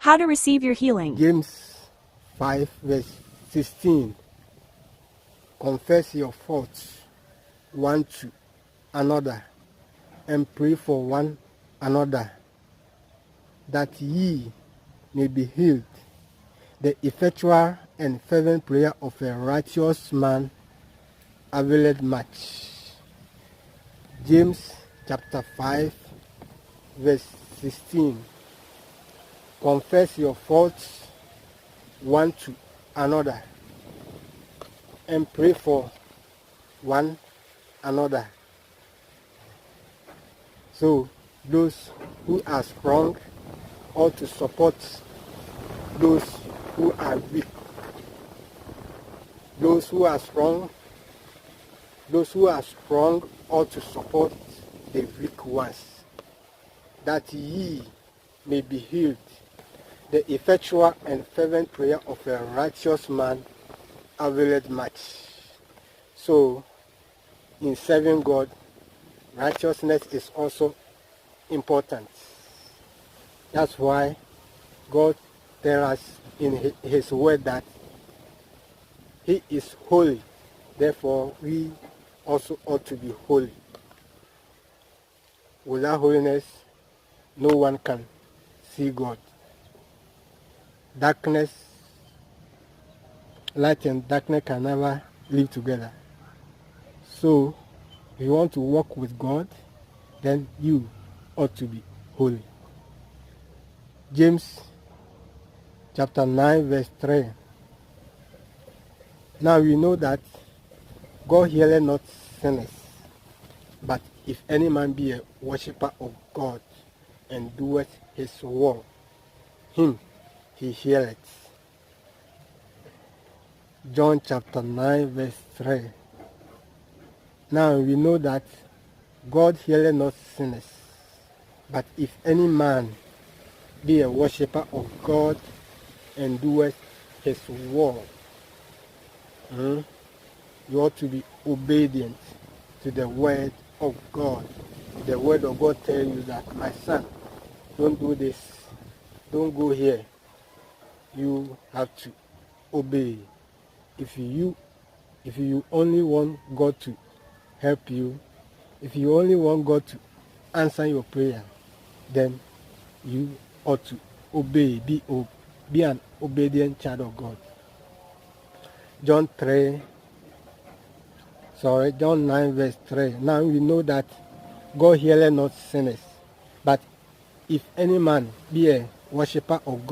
How to receive your healing. James 5 verse 16. Confess your faults one to another and pray for one another that ye may be healed. The effectual and fervent prayer of a righteous man availeth much. James chapter 5 verse 16. Confess your faults one to another and pray for one another. So those who are strong ought to support those who are weak. Those who are strong ought to support the weak ones, that ye may be healed. The effectual and fervent prayer of a righteous man availeth much. So, in serving God, righteousness is also important. That's why God tells us in His word that He is holy. Therefore, we also ought to be holy. Without holiness, no one can see God. Light and darkness can never live together. So, if you want to walk with God, then you ought to be holy. James chapter 9 verse 3. Now we know that God heareth not sinners, but if any man be a worshipper of God and doeth his will, him he heareth. John chapter 9 verse 3. Now we know that God heareth not sinners, but if any man be a worshipper of God and doeth his will, you ought to be obedient to the word of God. The word of God tells you that, my son, don't do this, don't go here. You have to obey. If you only want God to help you, if you only want God to answer your prayer, then you ought to obey, be an obedient child of God. John 9 verse 3. Now we know that God heareth not sinners, but if any man be a worshipper of God,